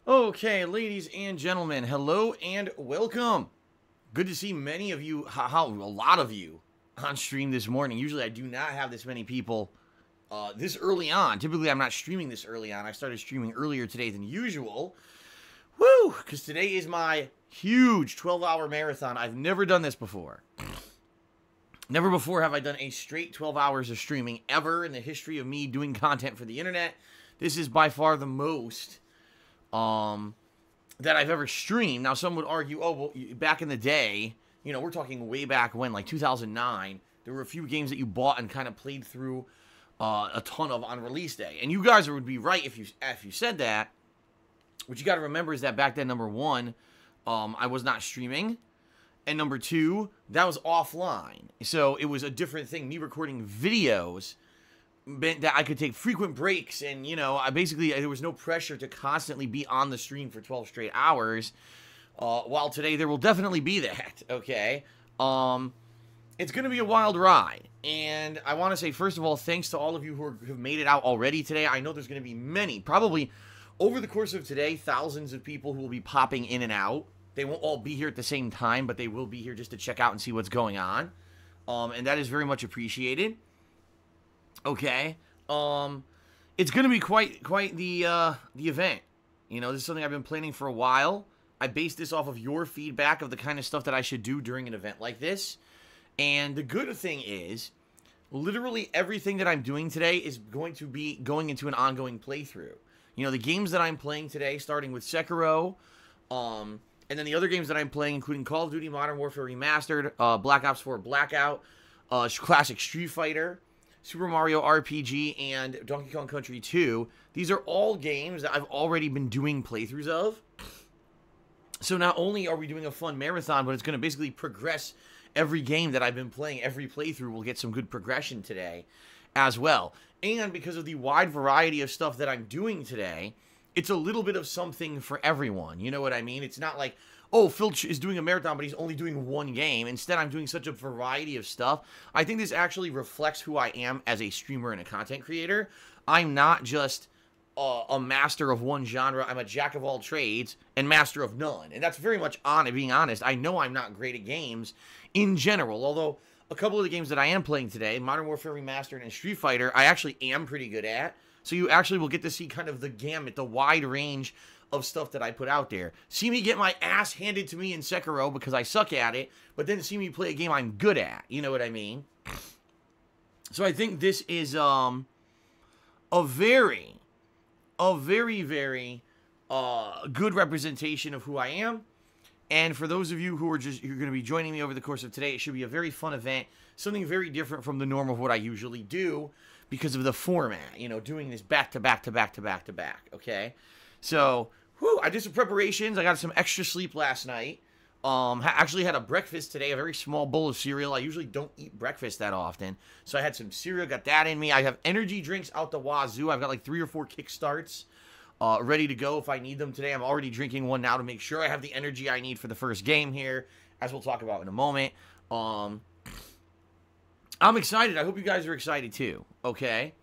Okay, ladies and gentlemen, hello and welcome. Good to see many of you, a lot of you, on stream this morning. Usually I do not have this many people this early on. Typically I'm not streaming this early on. I started streaming earlier today than usual. Woo! Because today is my huge 12-hour marathon. I've never done this before. Never before have I done a straight 12 hours of streaming ever in the history of me doing content for the internet. This is by far the most that I've ever streamed. Now, some would argue, oh, well, back in the day, you know, we're talking way back when, like 2009, there were a few games that you bought and kind of played through a ton of on release day. And you guys would be right if you said that. What you got to remember is that back then, number one, I was not streaming. And number two, that was offline. So it was a different thing. Me recording videos meant that I could take frequent breaks, and you know, there was no pressure to constantly be on the stream for 12 straight hours. While today there will definitely be that. Okay, it's gonna be a wild ride, and I want to say first of all, thanks to all of you who have made it out already today. I know there's gonna be many, probably over the course of today, thousands of people who will be popping in and out. They won't all be here at the same time, but they will be here just to check out and see what's going on, and that is very much appreciated. Okay, it's gonna be quite the event. You know, this is something I've been planning for a while. I based this off of your feedback of the kind of stuff that I should do during an event like this. And the good thing is, literally everything that I'm doing today is going to be going into an ongoing playthrough. You know, the games that I'm playing today, starting with Sekiro, and then the other games that I'm playing, including Call of Duty Modern Warfare Remastered, Black Ops 4 Blackout, classic Street Fighter, Super Mario RPG, and Donkey Kong Country 2. These are all games that I've already been doing playthroughs of. So not only are we doing a fun marathon, but it's going to basically progress every game that I've been playing. Every playthrough will get some good progression today as well. And because of the wide variety of stuff that I'm doing today, it's a little bit of something for everyone. You know what I mean? It's not like, oh, Phil is doing a marathon, but he's only doing one game. Instead, I'm doing such a variety of stuff. I think this actually reflects who I am as a streamer and a content creator. I'm not just a master of one genre. I'm a jack of all trades and master of none. And that's very much being honest. I know I'm not great at games in general, although a couple of the games that I am playing today, Modern Warfare Remastered and Street Fighter, I actually am pretty good at. So you actually will get to see kind of the gamut, the wide range of stuff that I put out there. See me get my ass handed to me in Sekiro because I suck at it, but then see me play a game I'm good at. You know what I mean? So I think this is a very good representation of who I am. And for those of you who are you're going to be joining me over the course of today, it should be a very fun event, something very different from the norm of what I usually do because of the format, you know, doing this back to back to back to back to back, okay? So, I did some preparations. I got some extra sleep last night. Actually had a breakfast today, a very small bowl of cereal. I usually don't eat breakfast that often. So I had some cereal, got that in me. I have energy drinks out the wazoo. I've got like 3 or 4 kickstarts ready to go if I need them today. I'm already drinking one now to make sure I have the energy I need for the first game here, as we'll talk about in a moment. I'm excited. I hope you guys are excited too, okay?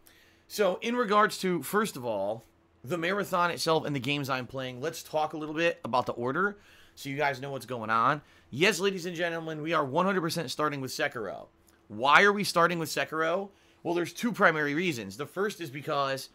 So in regards to, first of all, the marathon itself and the games I'm playing, let's talk a little bit about the order so you guys know what's going on. Yes, ladies and gentlemen, we are 100% starting with Sekiro. Why are we starting with Sekiro? Well, there's 2 primary reasons. The first is because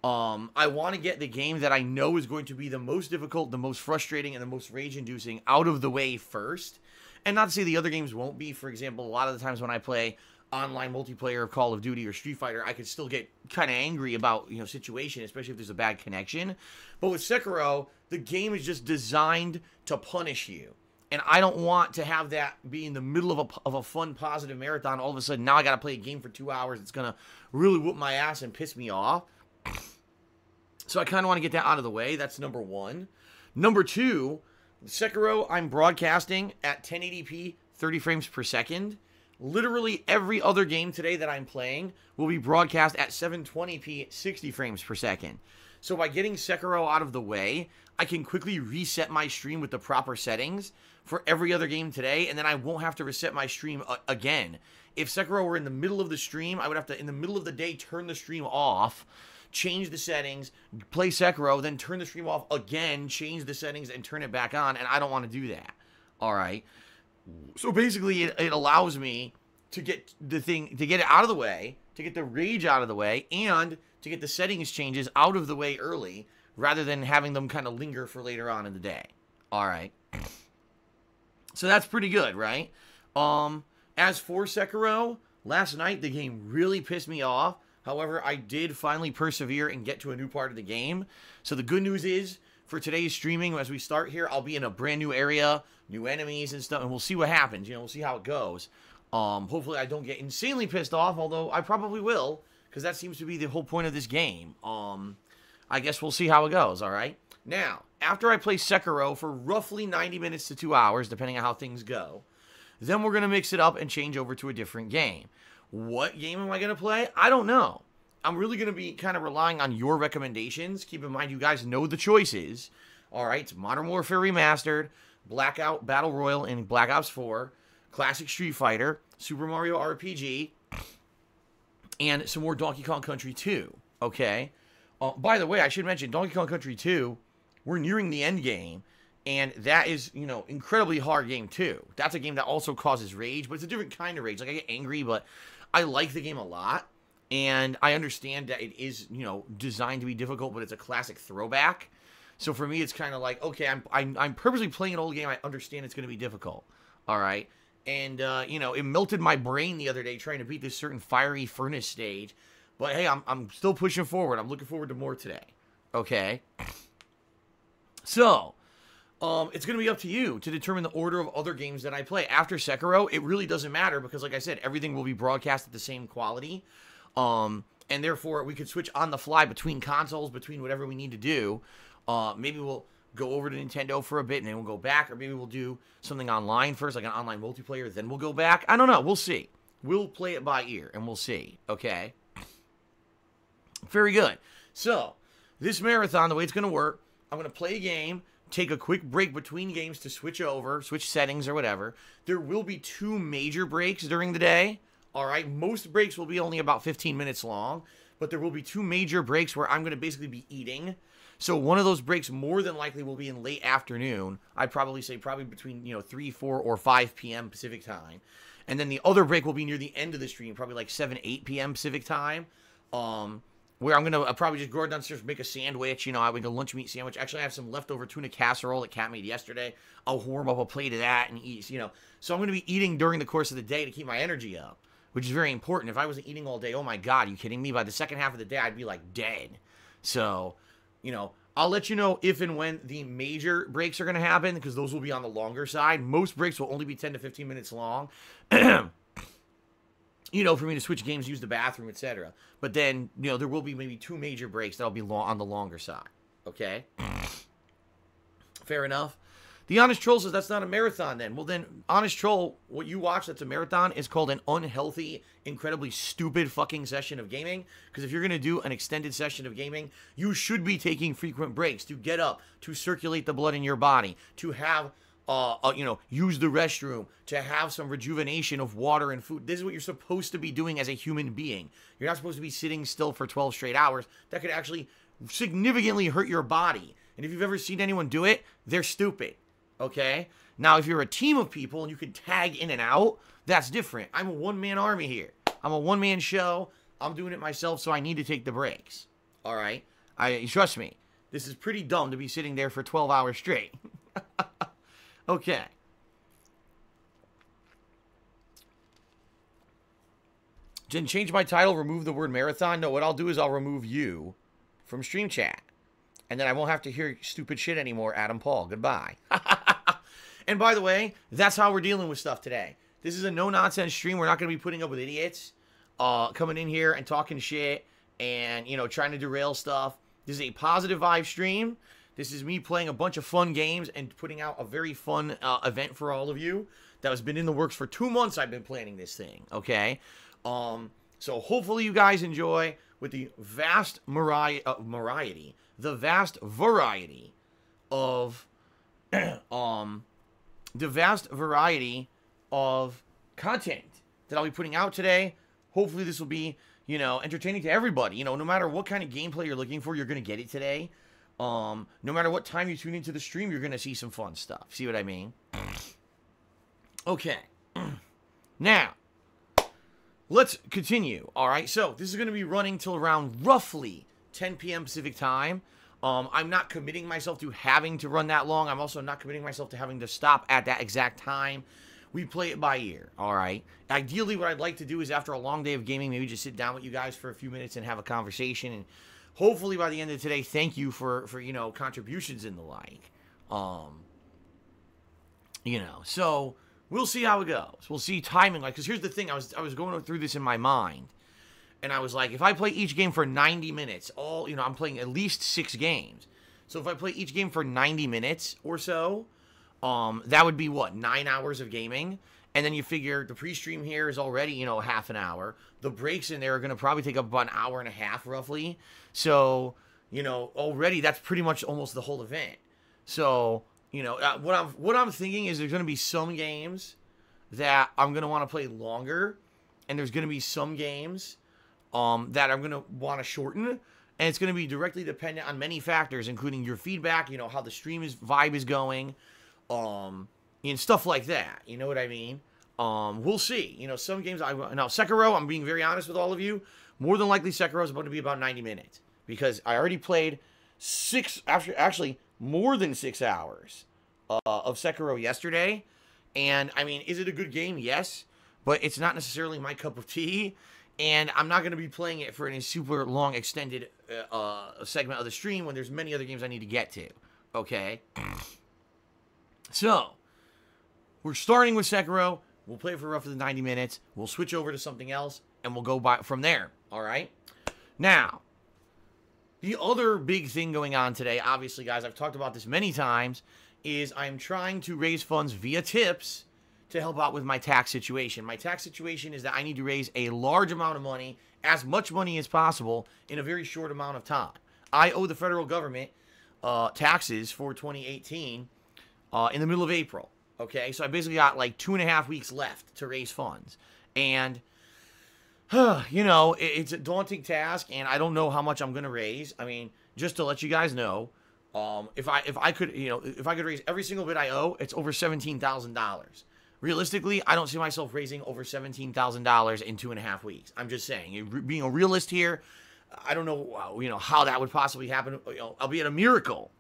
I want to get the game that I know is going to be the most difficult, the most frustrating, and the most rage-inducing out of the way first. And not to say the other games won't be. For example, a lot of the times when I play online multiplayer of Call of Duty or Street Fighter, I could still get kind of angry about, you know, situation, especially if there's a bad connection. But with Sekiro, the game is just designed to punish you. And I don't want to have that be in the middle of a fun, positive marathon. All of a sudden, now I got to play a game for 2 hours. It's going to really whoop my ass and piss me off. So I kind of want to get that out of the way. That's number 1. Number 2, Sekiro, I'm broadcasting at 1080p, 30 frames per second. Literally every other game today that I'm playing will be broadcast at 720p, 60 frames per second. So by getting Sekiro out of the way, I can quickly reset my stream with the proper settings for every other game today, and then I won't have to reset my stream again. If Sekiro were in the middle of the stream, I would have to, in the middle of the day, turn the stream off change the settings, play Sekiro, then turn the stream off again, change the settings, and turn it back on, and I don't want to do that. All right? So basically, it allows me to get the thing, to get it out of the way, to get the rage out of the way, and to get the settings changes out of the way early, rather than having them kind of linger for later on in the day. All right. So that's pretty good, right? As for Sekiro, last night the game really pissed me off. However, I did finally persevere and get to a new part of the game. So the good news is, for today's streaming, as we start here, I'll be in a brand new area, new enemies and stuff, and we'll see what happens. You know, we'll see how it goes. Hopefully I don't get insanely pissed off, although I probably will, because that seems to be the whole point of this game. I guess we'll see how it goes, all right? Now, after I play Sekiro for roughly 90 minutes to 2 hours, depending on how things go, then we're going to mix it up and change over to a different game. What game am I going to play? I don't know. I'm really going to be kind of relying on your recommendations. Keep in mind, you guys know the choices. All right, it's Modern Warfare Remastered, Blackout Battle Royale in Black Ops 4, Classic Street Fighter, Super Mario RPG, and some more Donkey Kong Country 2, okay? By the way, I should mention, Donkey Kong Country 2, we're nearing the end game, and that is, you know, incredibly hard game too. That's a game that also causes rage, but it's a different kind of rage. Like, I get angry, but I like the game a lot. And I understand that it is, you know, designed to be difficult, but it's a classic throwback. So for me, it's kind of like, okay, I'm purposely playing an old game. I understand it's going to be difficult. All right. And, you know, it melted my brain the other day trying to beat this certain fiery furnace stage. But hey, I'm still pushing forward. I'm looking forward to more today. Okay. So, it's going to be up to you to determine the order of other games that I play. After Sekiro, it really doesn't matter because, like I said, everything will be broadcast at the same quality. And therefore, we could switch on the fly between consoles, between whatever we need to do. Maybe we'll go over to Nintendo for a bit, and then we'll go back. Or maybe we'll do something online first, like an online multiplayer, then we'll go back. I don't know. We'll see. We'll play it by ear, and we'll see. Okay? Very good. So, this marathon, the way it's going to work, I'm going to play a game, take a quick break between games to switch over, switch settings or whatever. There will be 2 major breaks during the day. All right, most breaks will be only about 15 minutes long, but there will be 2 major breaks where I'm going to basically be eating. So one of those breaks more than likely will be in late afternoon. I'd probably say between, you know, 3, 4, or 5 p.m. Pacific time. And then the other break will be near the end of the stream, probably like 7, 8 p.m. Pacific time, where I'm going to probably just go downstairs, make a sandwich. You know, I make a lunch meat sandwich. Actually, I have some leftover tuna casserole that Kat made yesterday. I'll warm up a plate of that and eat, you know. So I'm going to be eating during the course of the day to keep my energy up, which is very important. If I wasn't eating all day, oh my God, are you kidding me? By the second half of the day, I'd be like dead. So, you know, I'll let you know if and when the major breaks are going to happen, because those will be on the longer side. Most breaks will only be 10 to 15 minutes long. You know, for me to switch games, use the bathroom, etc. But then, you know, there will be maybe 2 major breaks that'll be on the longer side. Okay? Fair enough. The Honest Troll says that's not a marathon then. Well then, Honest Troll, what you watch that's a marathon is called an unhealthy, incredibly stupid fucking session of gaming. Because if you're going to do an extended session of gaming, you should be taking frequent breaks to get up, to circulate the blood in your body, to have, you know, use the restroom, to have some rejuvenation of water and food. This is what you're supposed to be doing as a human being. You're not supposed to be sitting still for 12 straight hours. That could actually significantly hurt your body. And if you've ever seen anyone do it, they're stupid. Okay? Now, if you're a team of people and you can tag in and out, that's different. I'm a one-man army here. I'm a one-man show. I'm doing it myself, so I need to take the breaks. All right? Trust me. This is pretty dumb to be sitting there for 12 hours straight. Okay. Didn't change my title, remove the word marathon. No, what I'll do is I'll remove you from stream chat. And then I won't have to hear stupid shit anymore, Adam Paul. Goodbye. And by the way, that's how we're dealing with stuff today. This is a no-nonsense stream. We're not going to be putting up with idiots coming in here and talking shit and, you know, trying to derail stuff. This is a positive vibe stream. This is me playing a bunch of fun games and putting out a very fun event for all of you that has been in the works for 2 months. I've been planning this thing, okay? So hopefully you guys enjoy with the vast variety of content that I'll be putting out today. Hopefully this will be, entertaining to everybody. No matter what kind of gameplay you're looking for, you're going to get it today. No matter what time you tune into the stream, you're going to see some fun stuff. See what I mean? Okay. Now, let's continue. All right. So this is going to be running till around roughly 10 p.m. Pacific time. I'm not committing myself to having to run that long. I'm also not committing myself to having to stop at that exact time. We play it by ear, all right? Ideally, what I'd like to do is after a long day of gaming, maybe just sit down with you guys for a few minutes and have a conversation. And hopefully by the end of today, thank you for contributions and the like. So we'll see how it goes. We'll see timing. Because here's the thing. I was going through this in my mind. And I was like, if I play each game for 90 minutes, I'm playing at least 6 games. So if I play each game for 90 minutes or so, that would be what, 9 hours of gaming? And then you figure the pre-stream here is already, half an hour. The breaks in there are going to probably take up about an hour and a half, roughly. So, already that's pretty much almost the whole event. So, what I'm thinking is there's going to be some games that I'm going to want to play longer. And there's going to be some games that I'm going to want to shorten. And it's going to be directly dependent on many factors, including your feedback, how the vibe is going. And stuff like that. You know what I mean? We'll see. Some games now Sekiro, I'm being very honest with all of you. More than likely, Sekiro is going to be about 90 minutes because I already played more than 6 hours of Sekiro yesterday. And I mean, is it a good game? Yes, but it's not necessarily my cup of tea. And I'm not going to be playing it for any super long extended segment of the stream when there's many other games I need to get to. Okay. So, we're starting with Sekiro. We'll play for roughly 90 minutes. We'll switch over to something else, and we'll go from there. All right? Now, the other big thing going on today, obviously, guys, I've talked about this many times, is I'm trying to raise funds via tips to help out with my tax situation. My tax situation is that I need to raise a large amount of money, as much money as possible, in a very short amount of time. I owe the federal government taxes for 2018 in the middle of April, okay? So I basically got like 2.5 weeks left to raise funds. And, it's a daunting task, and I don't know how much I'm going to raise. I mean, just to let you guys know, if I could raise every single bit I owe, it's over $17,000. Realistically, I don't see myself raising over $17,000 in 2.5 weeks. I'm just saying, being a realist here, I don't know, how that would possibly happen. Albeit a miracle,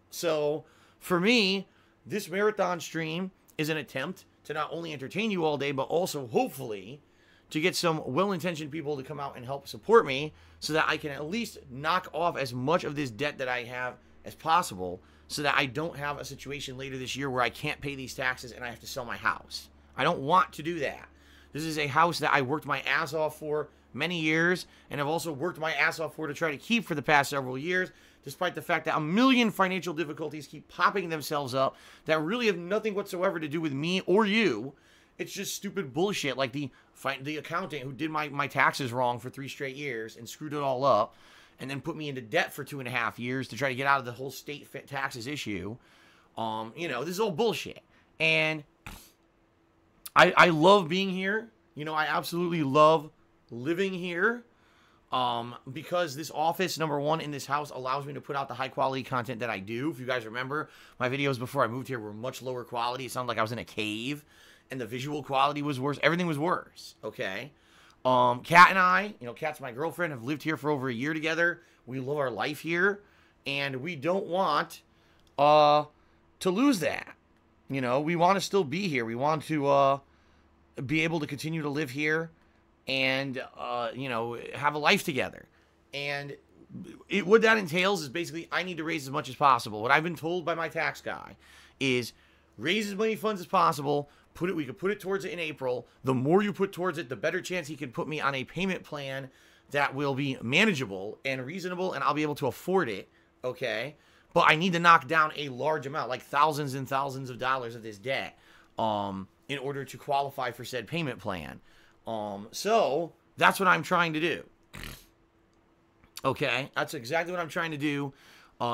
So, for me, this marathon stream is an attempt to not only entertain you all day, but also, hopefully, to get some well-intentioned people to come out and help support me so that I can at least knock off as much of this debt that I have as possible so that I don't have a situation later this year where I can't pay these taxes and I have to sell my house. I don't want to do that. This is a house that I worked my ass off for many years, and I've also worked my ass off for to try to keep for the past several years, despite the fact that a million financial difficulties keep popping themselves up that really have nothing whatsoever to do with me or you. It's just stupid bullshit, like the accountant who did my taxes wrong for 3 straight years and screwed it all up, and then put me into debt for 2.5 years to try to get out of the whole state taxes issue. This is all bullshit. And I love being here. I absolutely love living here. Because this office, number one, in this house allows me to put out the high quality content that I do. If you guys remember, my videos before I moved here were much lower quality. It sounded like I was in a cave, and the visual quality was worse. Everything was worse, okay? Kat and I, Kat's my girlfriend, have lived here for over a year together. We love our life here, and we don't want to lose that. We want to still be here. We want to be able to continue to live here and, have a life together. And what that entails is basically I need to raise as much as possible. What I've been told by my tax guy is raise as many funds as possible. We could put it towards it in April. The more you put towards it, the better chance he can put me on a payment plan that will be manageable and reasonable, and I'll be able to afford it, okay? But I need to knock down a large amount, like thousands and thousands of dollars of this debt, in order to qualify for said payment plan. So that's what I'm trying to do. Okay, that's exactly what I'm trying to do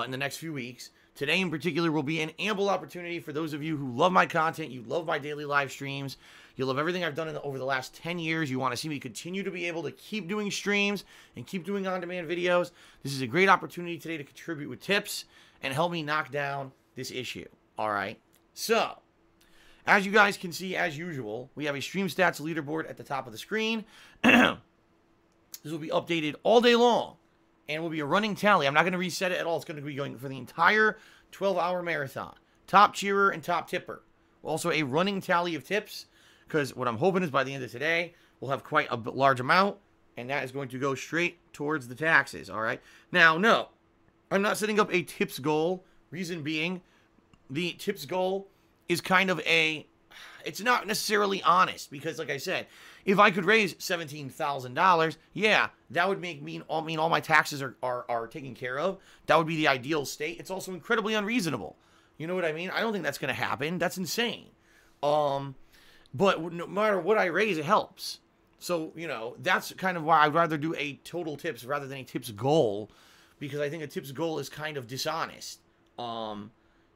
in the next few weeks Today in particular will be an ample opportunity for those of you who love my content, you love my daily live streams, you love everything I've done over the last 10 years, you want to see me continue to be able to keep doing streams and keep doing on-demand videos. This is a great opportunity today to contribute with tips and help me knock down this issue. All right. So, as you guys can see, as usual, we have a stream stats leaderboard at the top of the screen. This will be updated all day long. And will be a running tally. I'm not going to reset it at all. It's going to be going for the entire 12-hour marathon. Top cheerer and top tipper. Also a running tally of tips. Because what I'm hoping is by the end of today, we'll have quite a large amount. And that is going to go straight towards the taxes. All right. Now, no. I'm not setting up a tips goal. Reason being, the tips goal is kind of a... It's not necessarily honest. Because like I said, if I could raise $17,000, yeah, that would mean all my taxes are taken care of. That would be the ideal state. It's also incredibly unreasonable. You know what I mean? I don't think that's going to happen. That's insane. But no matter what I raise, it helps. So, you know, that's kind of why I'd rather do a total tips rather than a tips goal, because I think a tips goal is kind of dishonest. In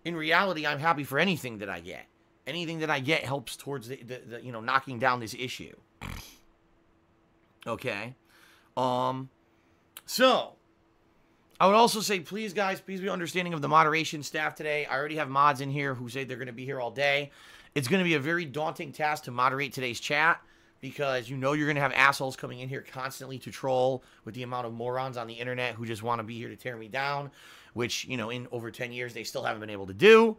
reality, I'm happy for anything that I get. Anything that I get helps towards the you know, knocking down this issue. Okay. So, I would also say, please, guys, please be understanding of the moderation staff today. I already have mods in here who say they're going to be here all day. It's going to be a very daunting task to moderate today's chat because you know you're going to have assholes coming in here constantly to troll with the amount of morons on the internet who just want to be here to tear me down, which, you know, in over 10 years, they still haven't been able to do.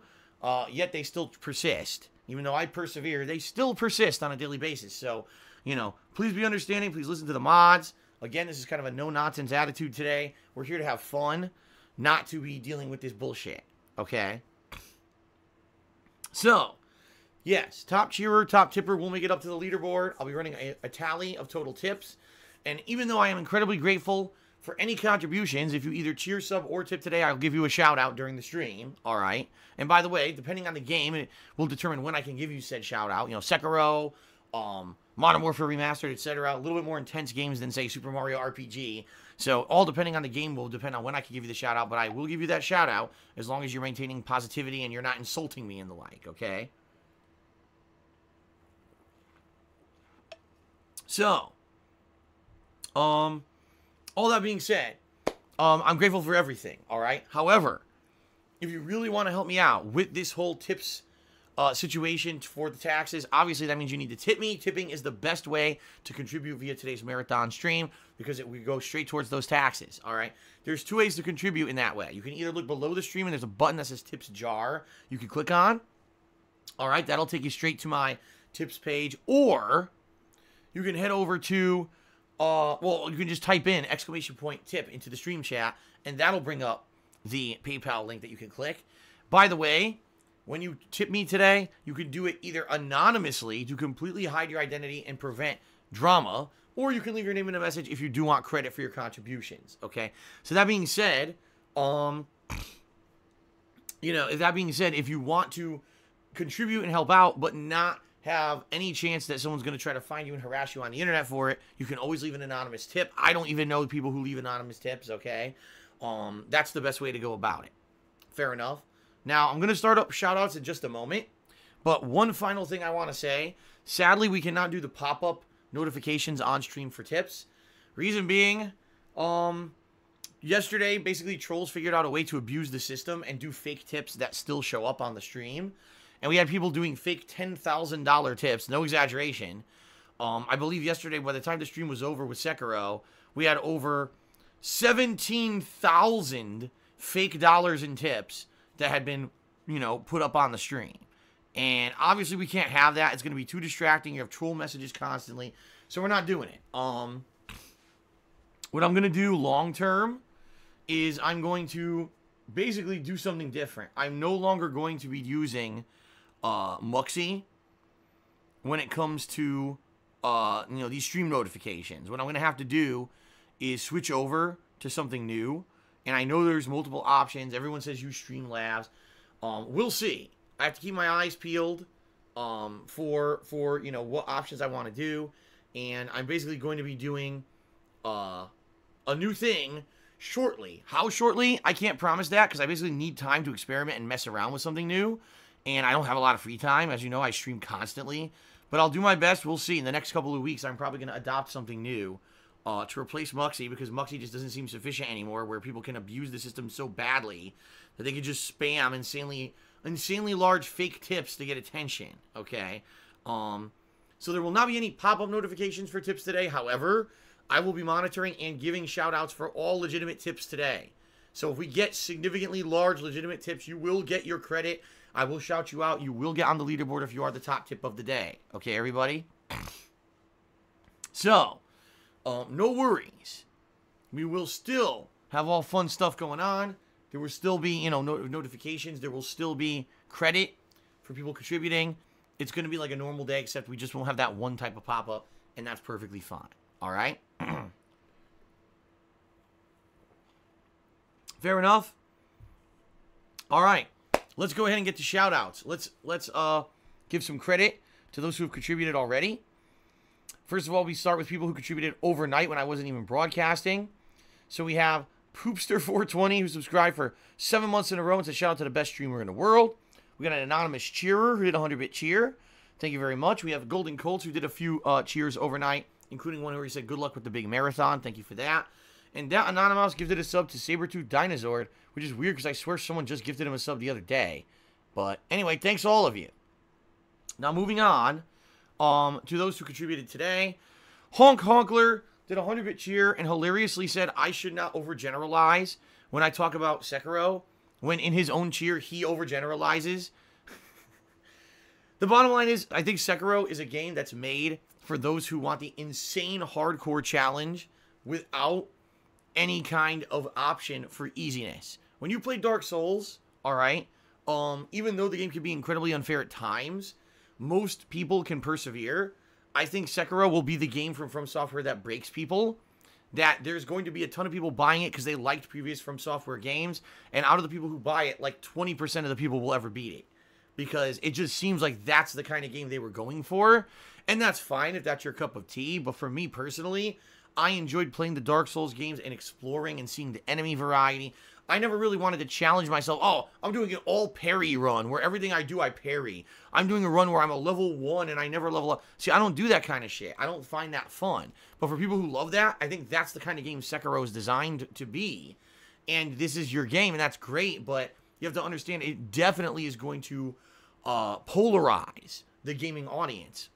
Yet they still persist. Even though I persevere, they still persist on a daily basis. So, you know, please be understanding. Please listen to the mods. Again, this is kind of a no-nonsense attitude today. We're here to have fun, not to be dealing with this bullshit. Okay? So, yes, top cheerer, top tipper will make it up to the leaderboard. I'll be running a tally of total tips. And even though I am incredibly grateful for any contributions, if you either cheer, sub, or tip today, I'll give you a shout-out during the stream, all right? And by the way, depending on the game, it will determine when I can give you said shout-out. You know, Sekiro, Modern Warfare Remastered, etc. A little bit more intense games than, say, Super Mario RPG. So, all depending on the game will depend on when I can give you the shout-out, but I will give you that shout-out as long as you're maintaining positivity and you're not insulting me and the like, okay? So, all that being said, I'm grateful for everything, all right? However, if you really want to help me out with this whole tips situation for the taxes, obviously that means you need to tip me. Tipping is the best way to contribute via today's marathon stream because it would go straight towards those taxes, all right? There's two ways to contribute in that way. You can either look below the stream and there's a button that says tips jar you can click on, all right? That'll take you straight to my tips page, or you can head over to... well, you can just type in !tip into the stream chat, and that'll bring up the PayPal link that you can click. By the way, when you tip me today, you can do it either anonymously to completely hide your identity and prevent drama, or you can leave your name in a message if you do want credit for your contributions, okay? So that being said, you know, if you want to contribute and help out, but not have any chance that someone's going to try to find you and harass you on the internet for it, you can always leave an anonymous tip. I don't even know people who leave anonymous tips, okay? That's the best way to go about it. Fair enough. Now, I'm going to start up shoutouts in just a moment, but one final thing I want to say. Sadly, we cannot do the pop-up notifications on stream for tips. Reason being, yesterday, basically, trolls figured out a way to abuse the system and do fake tips that still show up on the stream. And we had people doing fake $10,000 tips, no exaggeration. I believe yesterday, by the time the stream was over with Sekiro, we had over 17,000 fake dollars in tips that had been, you know, put up on the stream. And obviously we can't have that. It's going to be too distracting. You have troll messages constantly. So we're not doing it. What I'm going to do long term is I'm going to basically do something different. I'm no longer going to be using Muxy when it comes to you know, these stream notifications. What I'm going to have to do is switch over to something new. And I know there's multiple options. Everyone says use Streamlabs. We'll see. I have to keep my eyes peeled for you know, what options I want to do. And I'm basically going to be doing a new thing shortly. How shortly? I can't promise that because I basically need time to experiment and mess around with something new. And I don't have a lot of free time. As you know, I stream constantly. But I'll do my best. We'll see. In the next couple of weeks, I'm probably going to adopt something new to replace Muxy because Muxy just doesn't seem sufficient anymore where people can abuse the system so badly that they can just spam insanely large fake tips to get attention. Okay? So there will not be any pop-up notifications for tips today. However, I will be monitoring and giving shout-outs for all legitimate tips today. So if we get significantly large legitimate tips, you will get your credit. I will shout you out. You will get on the leaderboard if you are the top tip of the day. Okay, everybody? So, no worries. We will still have all fun stuff going on. There will still be, notifications. There will still be credit for people contributing. It's going to be like a normal day, except we just won't have that one type of pop-up, and that's perfectly fine. All right? Fair enough? All right. Let's go ahead and get to shout-outs. Let's give some credit to those who have contributed already. First of all, we start with people who contributed overnight when I wasn't even broadcasting. So we have Poopster420, who subscribed for 7 months in a row and said shout out to the best streamer in the world. We got an anonymous cheerer who did a 100-bit cheer. Thank you very much. We have Golden Colts who did a few cheers overnight, including one where he said good luck with the big marathon. Thank you for that. And that Anonymous gifted a sub to Sabretooth Dinosaur, which is weird because I swear someone just gifted him a sub the other day. But anyway, thanks to all of you. Now moving on to those who contributed today. Honk Honkler did a 100-bit cheer and hilariously said I should not overgeneralize when I talk about Sekiro, when in his own cheer he overgeneralizes. The bottom line is, I think Sekiro is a game that's made for those who want the insane hardcore challenge without any kind of option for easiness. When you play Dark Souls, all right, even though the game can be incredibly unfair at times, most people can persevere. I think Sekiro will be the game from Software that breaks people. That there's going to be a ton of people buying it because they liked previous From Software games, and out of the people who buy it, like 20% of the people will ever beat it. Because it just seems like that's the kind of game they were going for. And that's fine if that's your cup of tea, but for me personally, I enjoyed playing the Dark Souls games and exploring and seeing the enemy variety. I never really wanted to challenge myself. Oh, I'm doing an all parry run where everything I do, I parry. I'm doing a run where I'm a level 1 and I never level up. See, I don't do that kind of shit. I don't find that fun. But for people who love that, I think that's the kind of game Sekiro is designed to be. And this is your game, and that's great. But you have to understand, it definitely is going to polarize the gaming audience.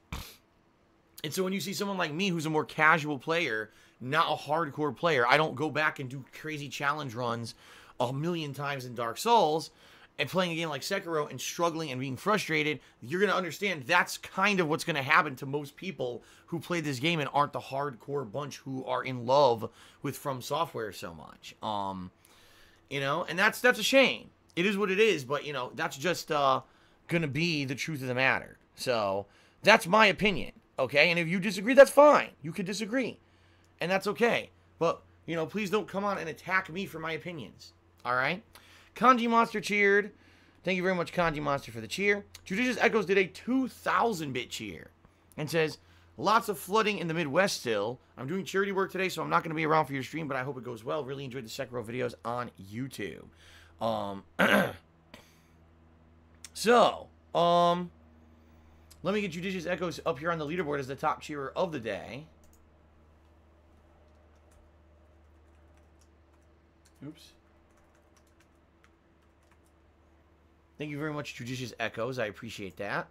And so when you see someone like me who's a more casual player, not a hardcore player, I don't go back and do crazy challenge runs a million times in Dark Souls, and playing a game like Sekiro and struggling and being frustrated, you're going to understand that's kind of what's going to happen to most people who play this game and aren't the hardcore bunch who are in love with From Software so much. And that's a shame. It is what it is, but, that's just going to be the truth of the matter. So, that's my opinion. Okay, and if you disagree, that's fine. You could disagree, and that's okay. But, please don't come on and attack me for my opinions. All right? Kanji Monster cheered. Thank you very much, Kanji Monster, for the cheer. Judicious Echoes did a 2,000-bit cheer and says, lots of flooding in the Midwest still. I'm doing charity work today, so I'm not going to be around for your stream, but I hope it goes well. Really enjoyed the Sekiro videos on YouTube. Let me get Judicious Echoes up here on the leaderboard as the top cheerer of the day. Oops. Thank you very much, Judicious Echoes. I appreciate that.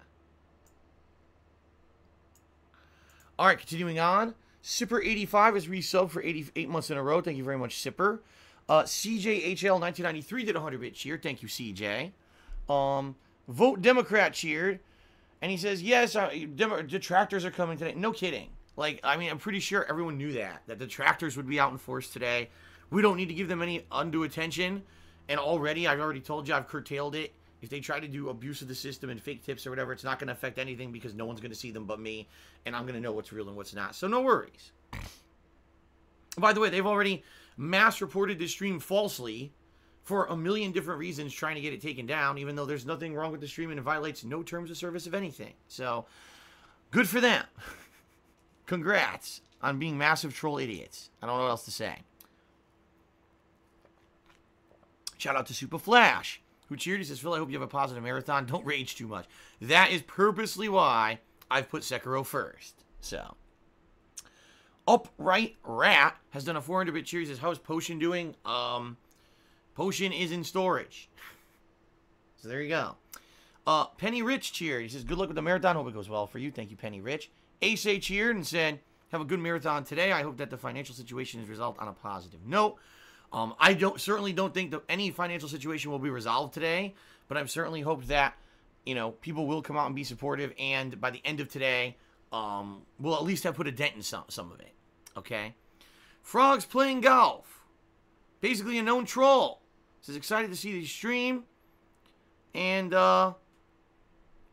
All right, continuing on. Sipper85 is resubbed for 88 months in a row. Thank you very much, Sipper. CJHL1993 did a 100-bit cheer. Thank you, CJ. Vote Democrat cheered. And he says, yes, detractors are coming today. No kidding. I'm pretty sure everyone knew that detractors would be out in force today. We don't need to give them any undue attention. And I've already told you, I've curtailed it. If they try to do abuse of the system and fake tips or whatever, it's not going to affect anything because no one's going to see them but me. And I'm going to know what's real and what's not. So no worries. By the way, they've already mass reported this stream falsely for a million different reasons, trying to get it taken down, even though there's nothing wrong with the stream and it violates no terms of service of anything. So, good for them. Congrats on being massive troll idiots. I don't know what else to say. Shout out to Super Flash, who cheered. He says, Phil, I hope you have a positive marathon. Don't rage too much. That is purposely why I've put Sekiro first. So, Upright Rat has done a 400-bit cheer. He says, how's Potion doing? Potion is in storage. So there you go. Penny Rich cheered. He says, good luck with the marathon. Hope it goes well for you. Thank you, Penny Rich. Ace cheered and said, have a good marathon today. I hope that the financial situation is resolved on a positive note. I certainly don't think that any financial situation will be resolved today, but I certainly hope that, you know, people will come out and be supportive, and by the end of today, we'll at least have put a dent in some of it. Okay? Frogs playing golf. Basically a known troll. Says, excited to see the stream. And,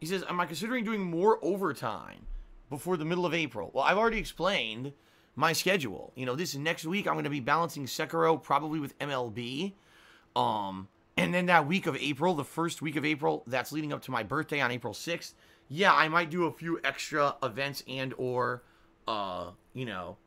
he says, am I considering doing more overtime before the middle of April? Well, I've already explained my schedule. You know, this next week, I'm going to be balancing Sekiro probably with MLB. And then that week of April, the first week of April, that's leading up to my birthday on April 6th. Yeah, I might do a few extra events and or, you know,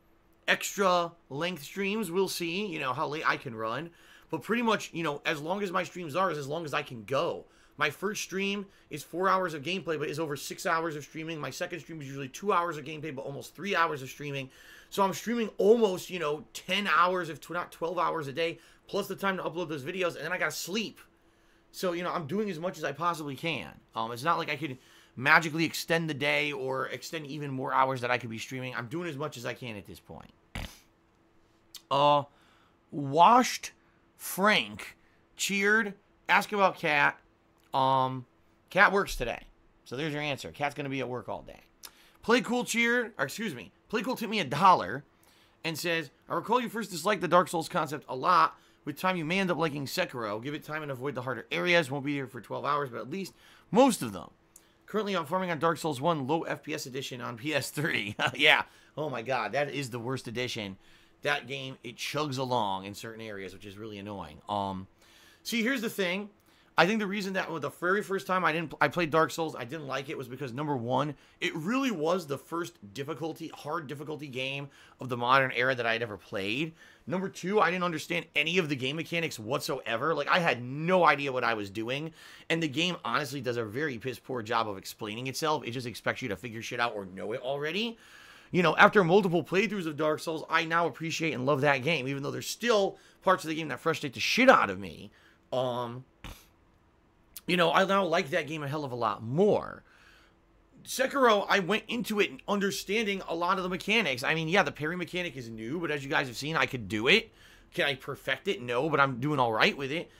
extra length streams. We'll see, you know, how late I can run. But pretty much, you know, as long as my streams are, is as long as I can go. My first stream is 4 hours of gameplay, but is over 6 hours of streaming. My second stream is usually 2 hours of gameplay, but almost 3 hours of streaming. So I'm streaming almost, you know, 10 hours, if not 12 hours a day, plus the time to upload those videos, and then I gotta sleep. So, you know, I'm doing as much as I possibly can. It's not like I could magically extend the day or extend even more hours that I could be streaming. I'm doing as much as I can at this point. Washed Frank cheered, asked about Cat. Cat works today. So there's your answer. Cat's gonna be at work all day. Play Cool cheered, or excuse me, Play Cool tipped me $1 and says, I recall you first disliked the Dark Souls concept a lot. With time, you may end up liking Sekiro. Give it time and avoid the harder areas. Won't be here for 12 hours, but at least most of them. Currently, I'm farming on Dark Souls 1 low FPS edition on PS3. Yeah. Oh my god, that is the worst edition. That game, it chugs along in certain areas, which is really annoying. See, here's the thing. I think the reason that the very first time I played Dark Souls, I didn't like it was because, number one, it really was the first hard difficulty game of the modern era that I had ever played. Number two, I didn't understand any of the game mechanics whatsoever. Like, I had no idea what I was doing. And the game honestly does a very piss poor job of explaining itself. It just expects you to figure shit out or know it already. You know, after multiple playthroughs of Dark Souls, I now appreciate and love that game, even though there's still parts of the game that frustrate the shit out of me. You know, I now like that game a hell of a lot more. Sekiro, I went into it understanding a lot of the mechanics. I mean, yeah, the parry mechanic is new, but as you guys have seen, I could do it. Can I perfect it? No, but I'm doing all right with it.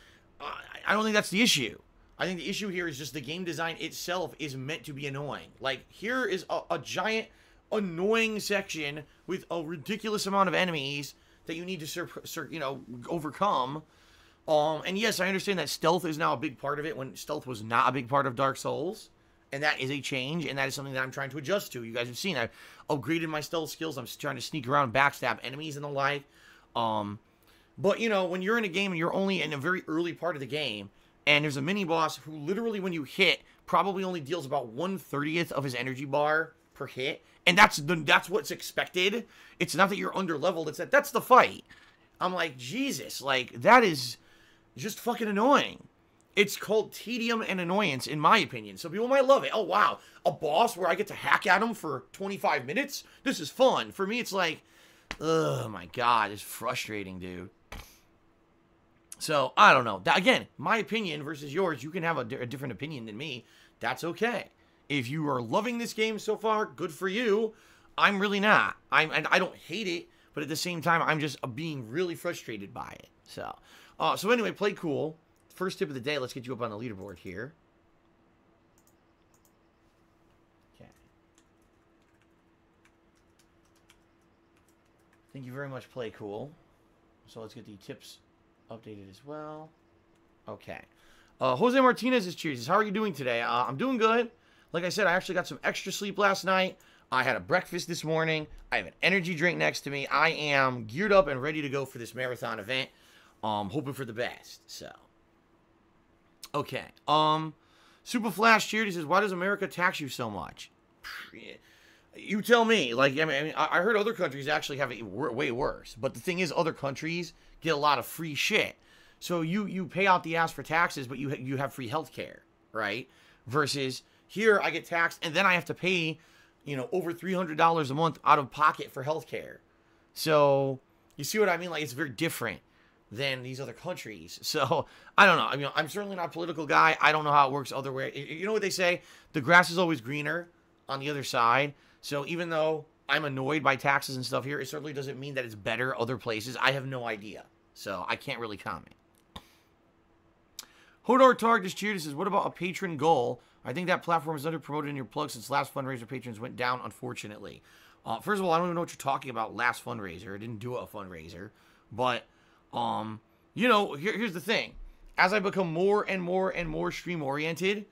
I don't think that's the issue. I think the issue here is just the game design itself is meant to be annoying. Like, here is a giant, annoying section with a ridiculous amount of enemies that you need to, overcome. And yes, I understand that stealth is now a big part of it when stealth was not a big part of Dark Souls. And that is a change, and that is something that I'm trying to adjust to. You guys have seen, I've upgraded my stealth skills. I'm trying to sneak around, backstab enemies and the like. But, you know, when you're in a game and you're only in a very early part of the game, and there's a mini-boss who literally, when you hit, probably only deals about 1/30th of his energy bar per hit. And that's what's expected. It's not that you're under-leveled. It's that's the fight. I'm like, Jesus, like, that is just fucking annoying. It's called tedium and annoyance, in my opinion. So people might love it. Oh, wow. A boss where I get to hack at him for 25 minutes? This is fun. For me, it's like, oh my god, it's frustrating, dude. So, I don't know. Again, my opinion versus yours, you can have a different opinion than me. That's okay. If you are loving this game so far, good for you. I'm really not. And I don't hate it, but at the same time, I'm just being really frustrated by it. So anyway, play cool. First tip of the day, let's get you up on the leaderboard here. Okay. Thank you very much, Play Cool. So let's get the tips updated as well. Okay. Jose Martinez is cheers. How are you doing today? I'm doing good. Like I said, I actually got some extra sleep last night. I had a breakfast this morning. I have an energy drink next to me. I am geared up and ready to go for this marathon event. Hoping for the best. So. Okay. Super Flash cheered. He says, why does America tax you so much? You tell me. Like, I heard other countries actually have it way worse. But the thing is, other countries get a lot of free shit. So you pay out the ass for taxes, but you have free health care, right? Versus here, I get taxed, and then I have to pay, over $300 a month out of pocket for health care. So you see what I mean? Like, it's very different than these other countries. So I don't know. I mean, I'm certainly not a political guy. I don't know how it works other way. You know what they say? The grass is always greener on the other side. So even though I'm annoyed by taxes and stuff here, it certainly doesn't mean that it's better other places. I have no idea. So I can't really comment. Hodor Targ just cheered and says, what about a patron goal? I think that platform is under-promoted in your plug since last fundraiser patrons went down, unfortunately. First of all, I don't even know what you're talking about last fundraiser. I didn't do a fundraiser. But, here's the thing. As I become more and more and more stream-oriented,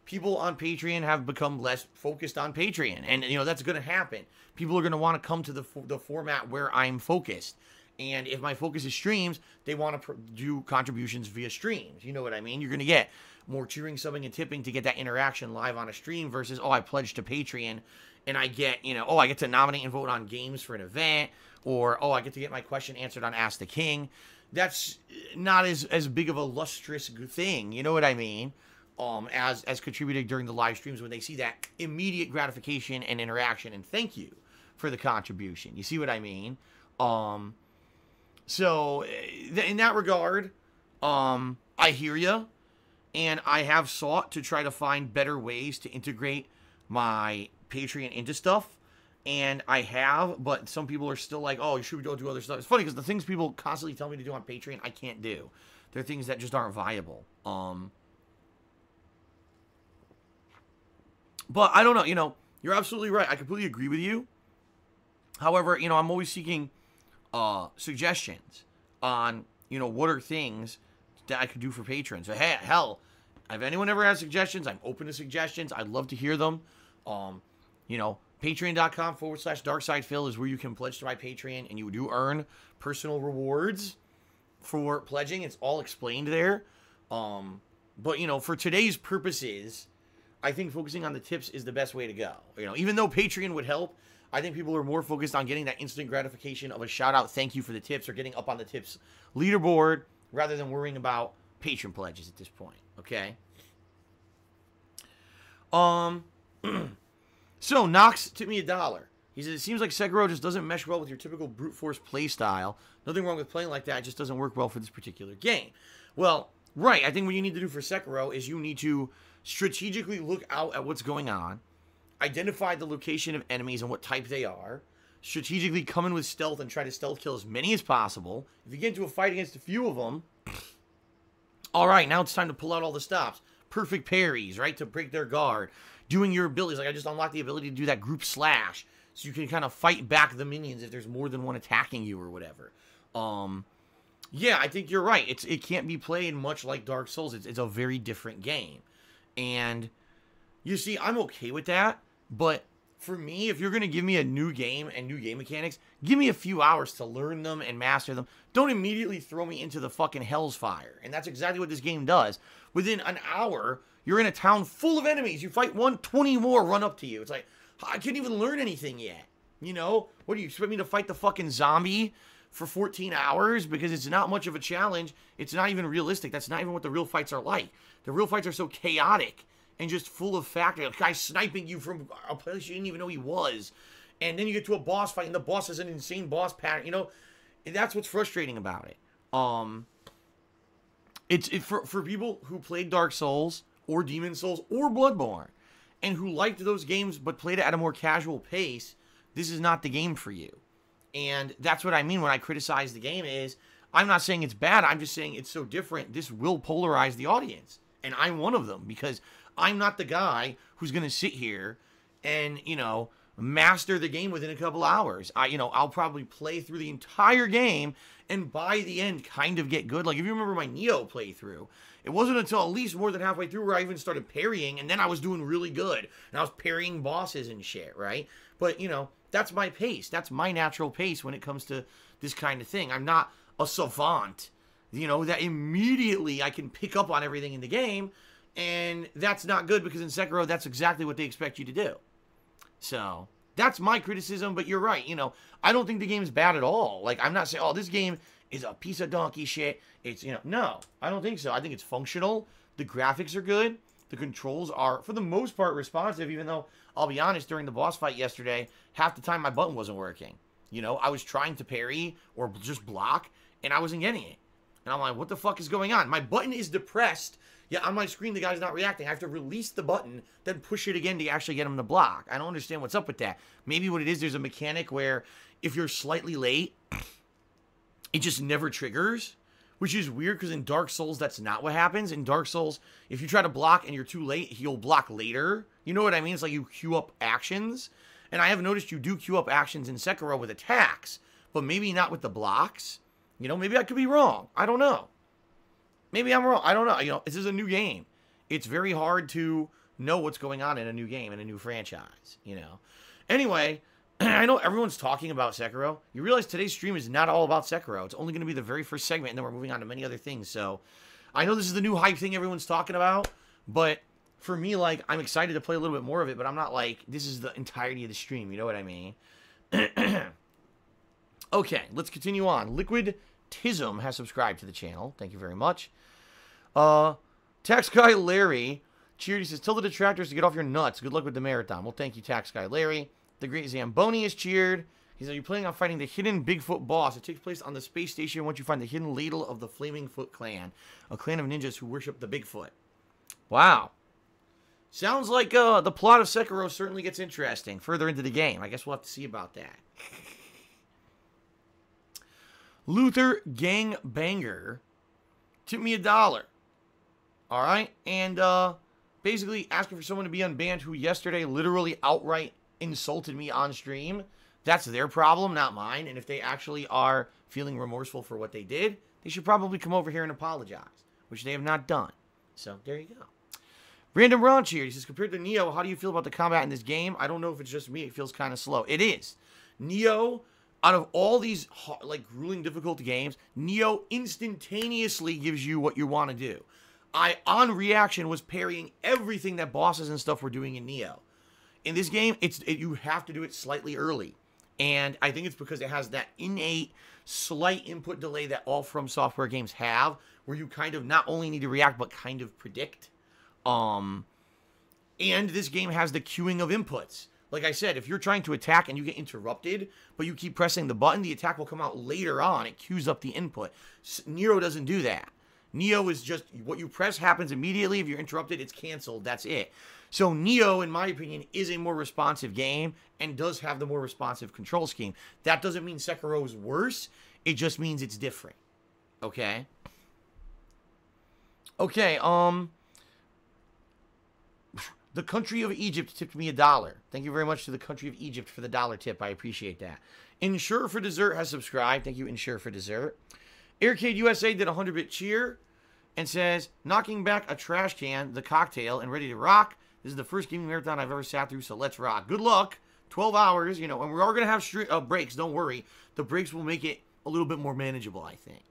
people on Patreon have become less focused on Patreon. And, that's going to happen. People are going to want to come to the format where I'm focused. And if my focus is streams, they want to do contributions via streams. You know what I mean? You're going to get more cheering, subbing, and tipping to get that interaction live on a stream versus, I pledged to Patreon and I get, I get to nominate and vote on games for an event, or, I get to get my question answered on Ask the King. That's not as big of a lustrous thing, you know what I mean? As contributing during the live streams when they see that immediate gratification and interaction, and thank you for the contribution. You see what I mean? So, in that regard, I hear you, and I have sought to try to find better ways to integrate my Patreon into stuff, and I have, but some people are still like, you should go do other stuff. It's funny, because the things people constantly tell me to do on Patreon, I can't do. They're things that just aren't viable. But I don't know, you're absolutely right. I completely agree with you. However, I'm always seeking suggestions on, what are things that I could do for patrons. So, hey, hell, if anyone ever has suggestions, I'm open to suggestions. I'd love to hear them. Patreon.com/DarksidePhil is where you can pledge to my Patreon, and you do earn personal rewards for pledging. It's all explained there. But, for today's purposes, I think focusing on the tips is the best way to go. Even though Patreon would help, I think people are more focused on getting that instant gratification of a shout-out thank you for the tips, or getting up on the tips leaderboard, rather than worrying about patron pledges at this point, okay? So, Knox tipped me $1. He says, it seems like Sekiro just doesn't mesh well with your typical brute force play style. Nothing wrong with playing like that, it just doesn't work well for this particular game. Well, right, I think what you need to do for Sekiro is you need to strategically look out at what's going on, identify the location of enemies and what type they are, strategically come in with stealth and try to stealth kill as many as possible. If you get into a fight against a few of them, all right, now it's time to pull out all the stops. Perfect parries, right, to break their guard. Doing your abilities, like I just unlocked the ability to do that group slash, so you can kind of fight back the minions if there's more than one attacking you or whatever. Yeah, I think you're right. It can't be played much like Dark Souls. It's a very different game. And you see, I'm okay with that, but for me, if you're going to give me a new game and new game mechanics, give me a few hours to learn them and master them. Don't immediately throw me into the fucking hell's fire. And that's exactly what this game does. Within an hour, you're in a town full of enemies. You fight 20 more run up to you. It's like, I can't even learn anything yet. What do you expect me to fight the fucking zombie for 14 hours? Because it's not much of a challenge. It's not even realistic. That's not even what the real fights are like. The real fights are so chaotic and just full of factors. A guy sniping you from a place you didn't even know he was. And then you get to a boss fight, and the boss is an insane boss pattern. That's what's frustrating about it. For people who played Dark Souls, or Demon Souls, or Bloodborne, and who liked those games but played it at a more casual pace, this is not the game for you. And that's what I mean when I criticize the game is, I'm not saying it's bad, I'm just saying it's so different. This will polarize the audience. And I'm one of them, because I'm not the guy who's going to sit here and, master the game within a couple hours. I'll probably play through the entire game and by the end kind of get good. Like, if you remember my Neo playthrough, it wasn't until at least more than halfway through where I even started parrying, and then I was doing really good. And I was parrying bosses and shit, right? But, that's my pace. That's my natural pace when it comes to this kind of thing. I'm not a savant, that immediately I can pick up on everything in the game. And that's not good, because in Sekiro, that's exactly what they expect you to do. So, that's my criticism, but you're right. I don't think the game's bad at all. Like, I'm not saying, this game is a piece of donkey shit. It's, you know, no, I don't think so. I think it's functional. The graphics are good. The controls are, for the most part, responsive, even though, I'll be honest, during the boss fight yesterday, half the time my button wasn't working. You know, I was trying to parry or just block, and I wasn't getting it. And I'm like, what the fuck is going on? My button is depressed, yet on my screen the guy's not reacting. I have to release the button, then push it again to actually get him to block. I don't understand what's up with that. Maybe what it is, there's a mechanic where if you're slightly late, it just never triggers, which is weird because in Dark Souls, that's not what happens. In Dark Souls, if you try to block and you're too late, he'll block later. You know what I mean? It's like you queue up actions. And I have noticed you do queue up actions in Sekiro with attacks, but maybe not with the blocks. You know, maybe I could be wrong. I don't know. Maybe I'm wrong. I don't know. You know, this is a new game. It's very hard to know what's going on in a new game, in a new franchise, you know. Anyway, I know everyone's talking about Sekiro. You realize today's stream is not all about Sekiro. It's only going to be the very first segment, and then we're moving on to many other things. So, I know this is the new hype thing everyone's talking about, but for me, like, I'm excited to play a little bit more of it, but I'm not like, this is the entirety of the stream. You know what I mean? Okay, let's continue on. Liquid Tism has subscribed to the channel. Thank you very much. Tax Guy Larry cheered. He says, tell the detractors to get off your nuts. Good luck with the marathon. Well, thank you, Tax Guy Larry. The Great Zamboni is cheered. He says, are you planning on fighting the hidden Bigfoot boss? It takes place on the space station once you find the hidden ladle of the Flaming Foot Clan, a clan of ninjas who worship the Bigfoot. Wow. Sounds like the plot of Sekiro certainly gets interesting further into the game. I guess we'll have to see about that. Luther Gangbanger tipped me $1. All right? And basically asking for someone to be unbanned who yesterday literally outright insulted me on stream. That's their problem, not mine. And if they actually are feeling remorseful for what they did, they should probably come over here and apologize, which they have not done. So there you go. Random Ron here. He says, compared to Neo, how do you feel about the combat in this game? I don't know if it's just me. It feels kind of slow. It is. Neo, out of all these like grueling difficult games, Neo instantaneously gives you what you want to do. I, on reaction, was parrying everything that bosses and stuff were doing in Neo. In this game, you have to do it slightly early. And I think it's because it has that innate slight input delay that all From Software games have, where you kind of not only need to react, but kind of predict. And this game has the queuing of inputs. Like I said, if you're trying to attack and you get interrupted, but you keep pressing the button, the attack will come out later on. It queues up the input. Nero doesn't do that. Neo is just, what you press happens immediately. If you're interrupted, it's canceled. That's it. So Neo, in my opinion, is a more responsive game and does have the more responsive control scheme. That doesn't mean Sekiro is worse. It just means it's different. Okay? Okay, the country of Egypt tipped me $1. Thank you very much to the country of Egypt for the $1 tip. I appreciate that. Insure for Dessert has subscribed. Thank you, Insure for Dessert. Aircade USA did a 100-bit cheer and says, knocking back a trash can, the cocktail, and ready to rock. This is the first gaming marathon I've ever sat through, so let's rock. Good luck. 12 hours, you know, and we are going to have breaks. Don't worry. The breaks will make it a little bit more manageable, I think.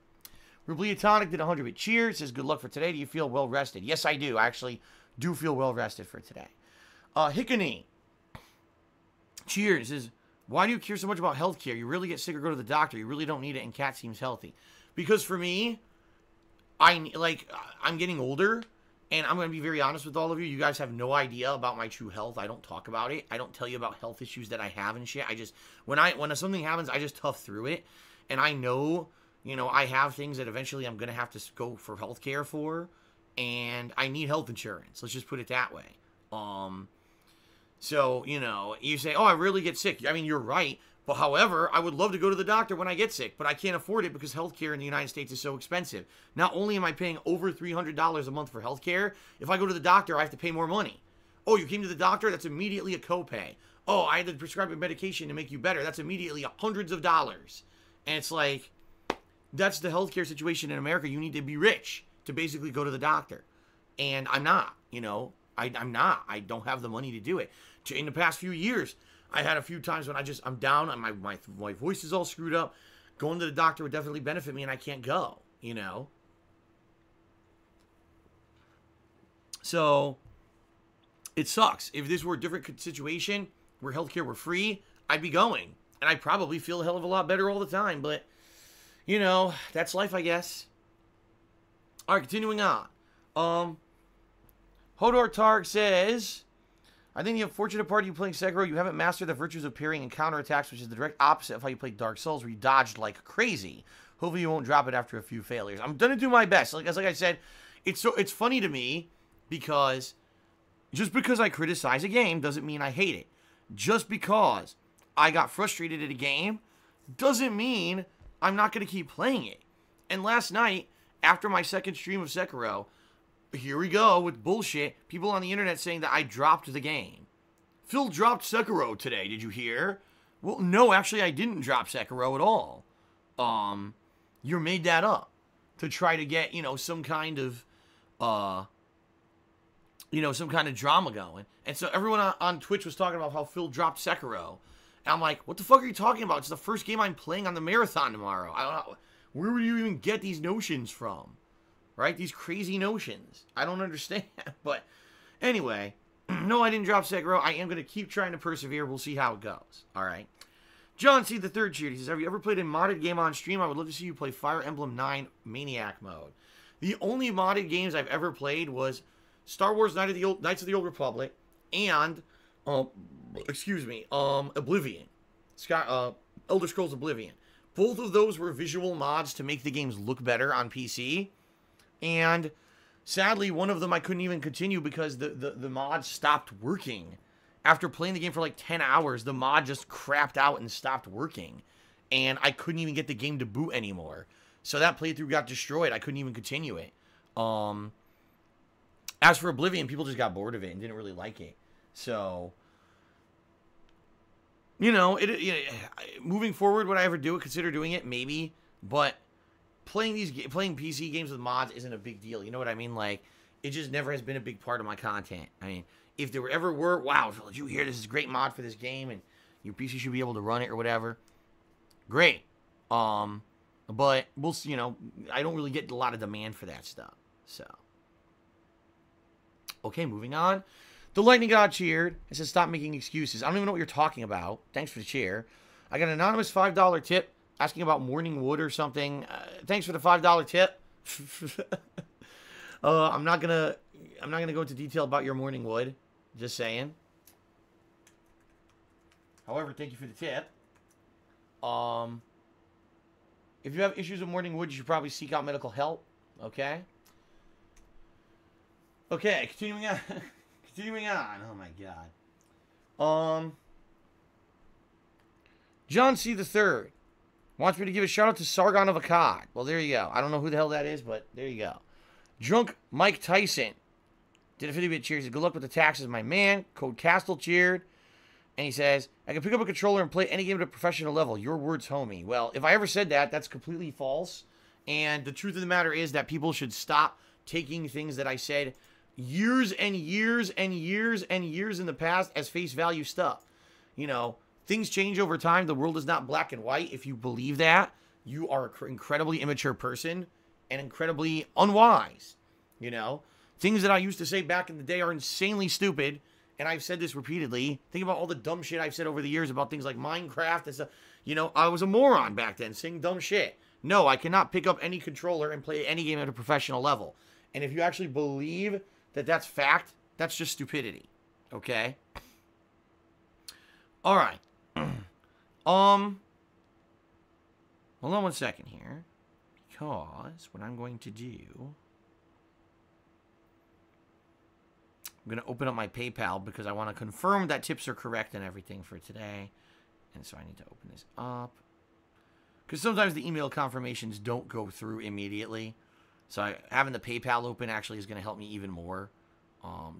Rubliatonic did a 100-bit cheer. It says, good luck for today. Do you feel well rested? Yes, I do. I actually do feel well rested for today. Hickany cheers. Says, why do you care so much about healthcare? You really get sick or go to the doctor. You really don't need it, and Kat seems healthy. Because for me, I'm getting older, and I'm going to be very honest with all of you. You guys have no idea about my true health. I don't talk about it. I don't tell you about health issues that I have and shit. I just, when something happens, I just tough through it. And I know, you know, I have things that eventually I'm going to have to go for healthcare for. And I need health insurance. Let's just put it that way. So, you know, you say, oh, I really get sick. I mean, you're right. But however, I would love to go to the doctor when I get sick, but I can't afford it because healthcare in the United States is so expensive. Not only am I paying over $300 a month for healthcare, if I go to the doctor, I have to pay more money. Oh, you came to the doctor? That's immediately a copay. Oh, I had to prescribe a medication to make you better. That's immediately hundreds of dollars. And it's like, that's the healthcare situation in America. You need to be rich to basically go to the doctor. And I'm not, you know, I'm not. I don't have the money to do it. In the past few years, I had a few times when I'm down and my voice is all screwed up. Going to the doctor would definitely benefit me, and I can't go, you know. So it sucks. If this were a different situation where healthcare were free, I'd be going. And I'd probably feel a hell of a lot better all the time. But you know, that's life, I guess. All right, continuing on. Hodor Targ says, I think the unfortunate part of you playing Sekiro, you haven't mastered the virtues of parrying and counterattacks, which is the direct opposite of how you played Dark Souls, where you dodged like crazy. Hopefully you won't drop it after a few failures. I'm gonna do my best. Like I said, it's funny to me because just because I criticize a game doesn't mean I hate it. Just because I got frustrated at a game doesn't mean I'm not gonna keep playing it. And last night, after my second stream of Sekiro, here we go with bullshit. People on the internet saying that I dropped the game. Phil dropped Sekiro today, did you hear? Well, no, actually I didn't drop Sekiro at all. You made that up to try to get, some kind of, some kind of drama going. And so everyone on Twitch was talking about how Phil dropped Sekiro. And I'm like, what the fuck are you talking about? It's the first game I'm playing on the marathon tomorrow. I don't know. Where would you even get these notions from? Right? These crazy notions. I don't understand. But anyway, no, I didn't drop Sekiro. I am going to keep trying to persevere. We'll see how it goes. All right. John C. the Third cheered. He says, have you ever played a modded game on stream? I would love to see you play Fire Emblem 9 Maniac mode. The only modded games I've ever played was Star Wars Knights of the Old Republic and, Oblivion. Elder Scrolls Oblivion. Both of those were visual mods to make the games look better on PC. And sadly, one of them I couldn't even continue because the mod stopped working. After playing the game for like 10 hours, the mod just crapped out and stopped working. And I couldn't even get the game to boot anymore. So that playthrough got destroyed. I couldn't even continue it. As for Oblivion, people just got bored of it and didn't really like it. So, moving forward, would I ever do it? Consider doing it? Maybe. But playing PC games with mods isn't a big deal. You know what I mean? Like, it just never has been a big part of my content. I mean, if there ever were, wow, did you hear this is a great mod for this game and your PC should be able to run it or whatever, great. But we'll see, I don't really get a lot of demand for that stuff. So, okay, moving on. The Lightning God cheered. It says, stop making excuses. I don't even know what you're talking about. Thanks for the cheer. I got an anonymous $5 tip asking about morning wood or something. Thanks for the $5 tip. I'm not gonna go into detail about your morning wood. Just saying. However, thank you for the tip. If you have issues with morning wood, you should probably seek out medical help. Okay. Okay, continuing on. Continuing on. Oh my god. John C. the Third wants me to give a shout out to Sargon of Akkad. Well, there you go. I don't know who the hell that is, but there you go. Drunk Mike Tyson did a 50-bit cheer. He said, good luck with the taxes, my man. Code Castle cheered. And he says, I can pick up a controller and play any game at a professional level. Your words, homie. Well, if I ever said that, that's completely false. And the truth of the matter is that people should stop taking things that I said years and years and years and years in the past as face value stuff. Things change over time. The world is not black and white. If you believe that, you are an incredibly immature person and incredibly unwise. Things that I used to say back in the day are insanely stupid. And I've said this repeatedly. Think about all the dumb shit I've said over the years about things like Minecraft and stuff. I was a moron back then saying dumb shit. No, I cannot pick up any controller and play any game at a professional level. And if you actually believe that that's fact, that's just stupidity. Okay? All right. Hold on one second here. Because what I'm going to do, I'm going to open up my PayPal because I want to confirm that tips are correct and everything for today. And so I need to open this up. Because sometimes the email confirmations don't go through immediately. So having the PayPal open actually is going to help me even more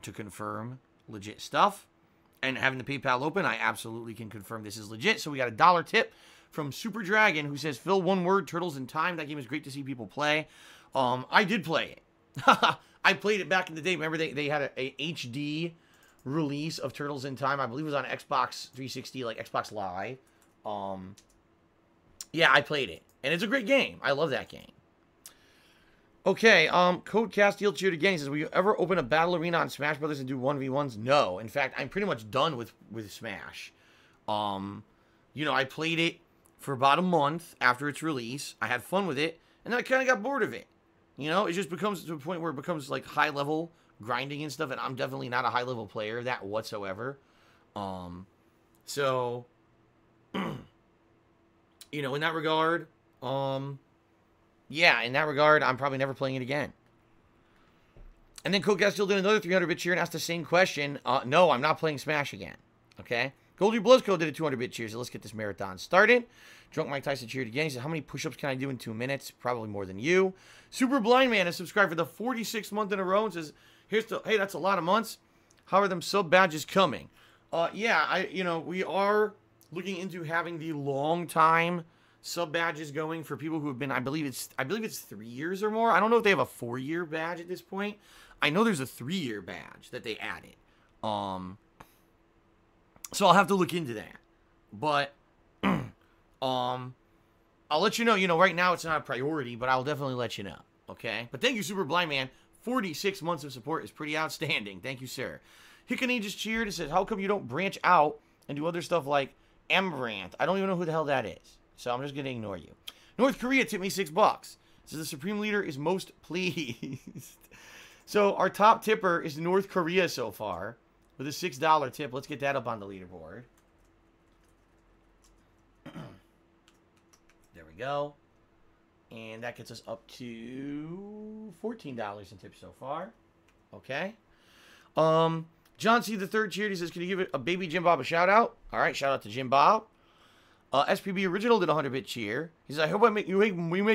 to confirm legit stuff. And having the PayPal open, I absolutely can confirm this is legit. So we got a $1 tip from Super Dragon who says, Phil, one word, Turtles in Time. That game is great to see people play. I did play it. I played it back in the day. Remember, they had a HD release of Turtles in Time. I believe it was on Xbox 360, like Xbox Live. Yeah, I played it. And it's a great game. I love that game. Okay, Code Castiel cheered again. He says, will you ever open a battle arena on Smash Brothers and do 1v1s? No. In fact, I'm pretty much done with Smash. I played it for about a month after its release. I had fun with it, and then I kind of got bored of it. You know, it just becomes to a point where it becomes like high level grinding and stuff, and I'm definitely not a high level player of that whatsoever. So, you know, in that regard, yeah, in that regard, I'm probably never playing it again. And then Coke still did another 300-bit cheer and asked the same question. No, I'm not playing Smash again. Okay? Goldie Bluzco did a 200-bit cheer, so let's get this marathon started. Drunk Mike Tyson cheered again. He said, how many push-ups can I do in 2 minutes? Probably more than you. Super Blind Man has subscribed for the 46th month in a row and says, hey, that's a lot of months. How are them sub badges coming? Yeah, we are looking into having the long time sub badges going for people who have been, I believe it's 3 years or more. I don't know if they have a 4-year badge at this point. I know there's a 3-year badge that they added. So I'll have to look into that. But I'll let you know. You know, right now it's not a priority, but I'll definitely let you know. Okay? But thank you, Super Blind Man. 46 months of support is pretty outstanding. Thank you, sir. Hickney just cheered and says, how come you don't branch out and do other stuff like Amaranth? I don't even know who the hell that is. So I'm just going to ignore you. North Korea tipped me $6. So the Supreme Leader is most pleased. So our top tipper is North Korea so far with a $6 tip. Let's get that up on the leaderboard. There we go. And that gets us up to $14 in tips so far. Okay. John C. the third cheered. He says, can you give it a baby Jim Bob a shout out? All right, shout out to Jim Bob. SPB Original did a 100-bit cheer. He says, I hope we make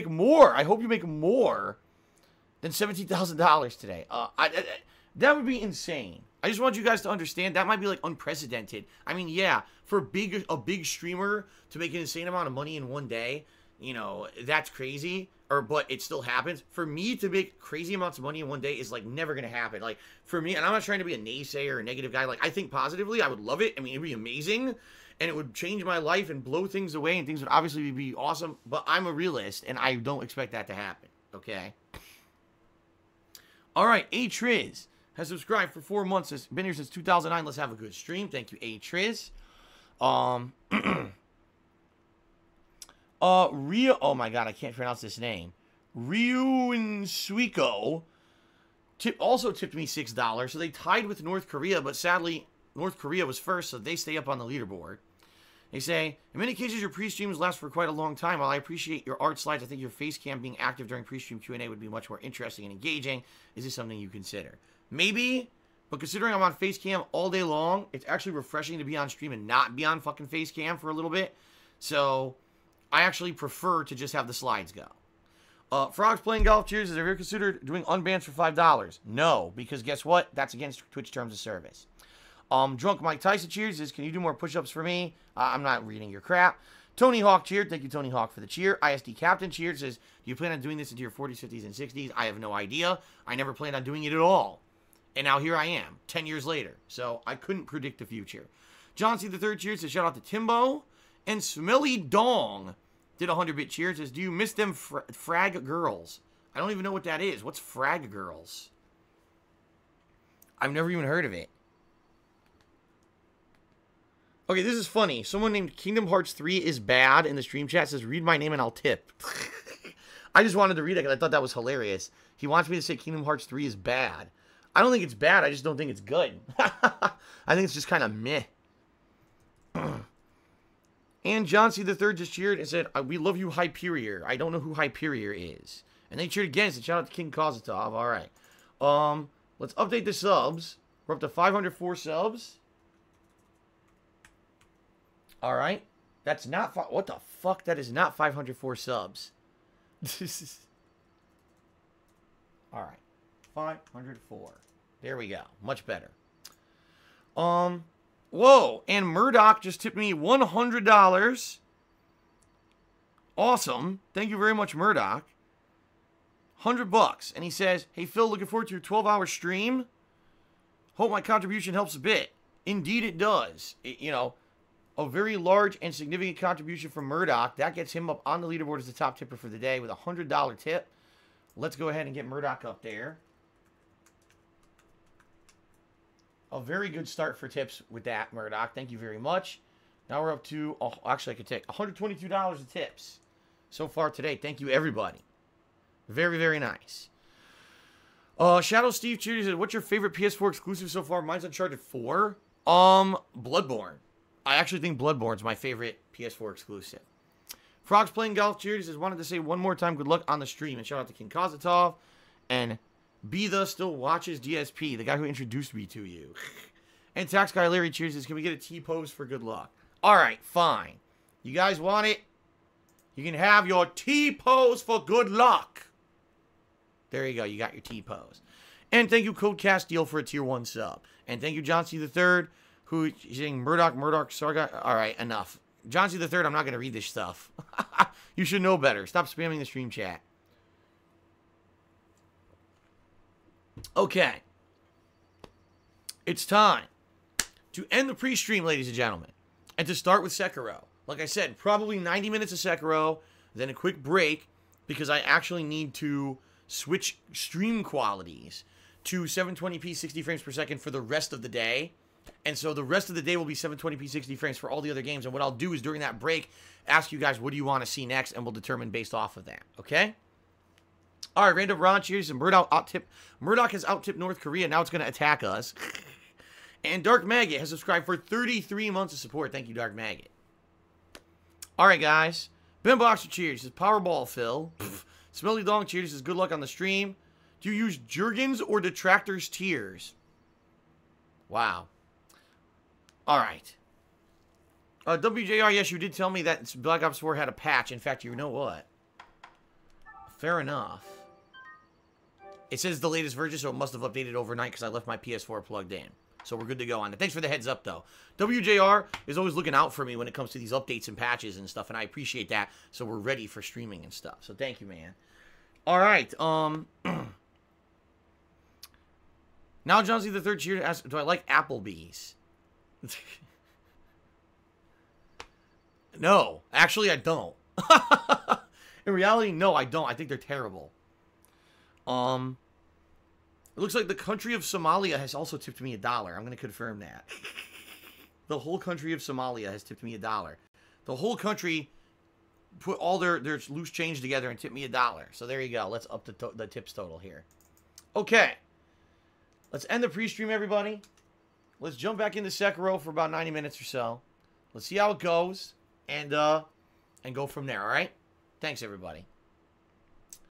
more. I hope you make more than $17,000 today. That would be insane. I just want you guys to understand that might be like unprecedented. I mean, yeah, for a big streamer to make an insane amount of money in one day, you know, that's crazy. But it still happens. For me to make crazy amounts of money in one day is like never gonna happen. Like for me, and I'm not trying to be a naysayer or a negative guy. Like I think positively, I would love it. I mean, it'd be amazing, and it would change my life and blow things away, and things would obviously be awesome. But I'm a realist, and I don't expect that to happen. Okay. All right, A-Triz has subscribed for 4 months. Has been here since 2009. Let's have a good stream. Thank you, A-Triz. Oh my god, I can't pronounce this name. Ryuinsuiko also tipped me $6. So they tied with North Korea, but sadly, North Korea was first, so they stay up on the leaderboard. They say, in many cases, your pre-streams last for quite a long time. While I appreciate your art slides, I think your face cam being active during pre-stream Q&A would be much more interesting and engaging. Is this something you consider? Maybe, but considering I'm on face cam all day long, it's actually refreshing to be on stream and not be on fucking face cam for a little bit. So I actually prefer to just have the slides go. Frogs playing golf cheers. Have you ever considered doing unbans for $5? No, because guess what? That's against Twitch terms of service. Drunk Mike Tyson cheers says, can you do more push-ups for me? I'm not reading your crap. Tony Hawk cheered. Thank you, Tony Hawk, for the cheer. ISD Captain cheered. Says, do you plan on doing this into your 40s, 50s, and 60s? I have no idea. I never planned on doing it at all. And now here I am, 10 years later. So I couldn't predict the future. John C. the third cheers. Says, shout out to Timbo. And Smelly Dong did a 100-bit cheer. Says, do you miss them frag girls? I don't even know what that is. What's frag girls? I've never even heard of it. Okay, this is funny. Someone named Kingdom Hearts 3 is bad in the stream chat says, read my name and I'll tip. I just wanted to read it because I thought that was hilarious. He wants me to say Kingdom Hearts 3 is bad. I don't think it's bad. I just don't think it's good. I think it's just kind of meh. And John C. the third just cheered and said, we love you, Hyperior. I don't know who Hyperior is. And they cheered again and said, shout out to King Kozatov. All right. Let's update the subs. We're up to 504 subs. All right. That's not... What the fuck? That is not 504 subs. All right. 504. There we go. Much better. Whoa. And Murdoch just tipped me $100. Awesome. Thank you very much, Murdoch. $100. And he says, hey, Phil, looking forward to your 12-hour stream. Hope my contribution helps a bit. Indeed it does. A very large and significant contribution from Murdoch. That gets him up on the leaderboard as the top tipper for the day with a $100 tip. Let's go ahead and get Murdoch up there. A very good start for tips with that, Murdoch. Thank you very much. Now we're up to, oh, actually I could take $122 of tips so far today. Thank you, everybody. Very, very nice. Shadow Steve Cheers said, what's your favorite PS4 exclusive so far? Mine's Uncharted 4. Bloodborne. I actually think Bloodborne's my favorite PS4 exclusive. Frogs Playing Golf Cheers says, wanted to say one more time, good luck on the stream. And shout out to King Kozatov. And Be The Still Watches DSP, the guy who introduced me to you. And Tax Guy Larry Cheers says, can we get a T-pose for good luck? Alright, fine. You guys want it? You can have your T-pose for good luck. There you go. You got your T-pose. And thank you, Code Castile, for a tier 1 sub. And thank you, John C. III, who is saying Murdoch, Sarga. All right, enough. John C. III, I'm not going to read this stuff. You should know better. Stop spamming the stream chat. Okay. It's time to end the pre-stream, ladies and gentlemen. And to start with Sekiro. Like I said, probably 90 minutes of Sekiro, then a quick break, because I actually need to switch stream qualities to 720p 60 frames per second for the rest of the day. And so the rest of the day will be 720p 60 frames for all the other games. And what I'll do is during that break, ask you guys what do you want to see next, and we'll determine based off of that. Okay? All right, Random Ron, cheers. And Murdoch has out-tipped North Korea. Now it's going to attack us. And Dark Maggot has subscribed for 33 months of support. Thank you, Dark Maggot. All right, guys. Ben Boxer, cheers. Says Powerball, Phil. Smelly Dong, cheers. Says good luck on the stream. Do you use Jurgens or Detractors Tears? Wow. All right. WJR, yes, you did tell me that Black Ops 4 had a patch. In fact, you know what? Fair enough. It says the latest version, so it must have updated overnight because I left my PS4 plugged in. So we're good to go on it. Thanks for the heads up, though. WJR is always looking out for me when it comes to these updates and patches and stuff, and I appreciate that. So we're ready for streaming and stuff. So thank you, man. All right. Now John C. the Third cheer asks, do I like Applebee's? No. Actually, I don't. In reality, no, I don't. I think they're terrible. It looks like the country of Somalia has also tipped me $1. I'm going to confirm that. The whole country of Somalia has tipped me $1. The whole country put all their loose change together and tipped me $1. So there you go. Let's up the tips total here. Okay. Let's end the pre-stream, everybody. Let's jump back into Sekiro for about 90 minutes or so. Let's see how it goes and go from there, all right? Thanks, everybody.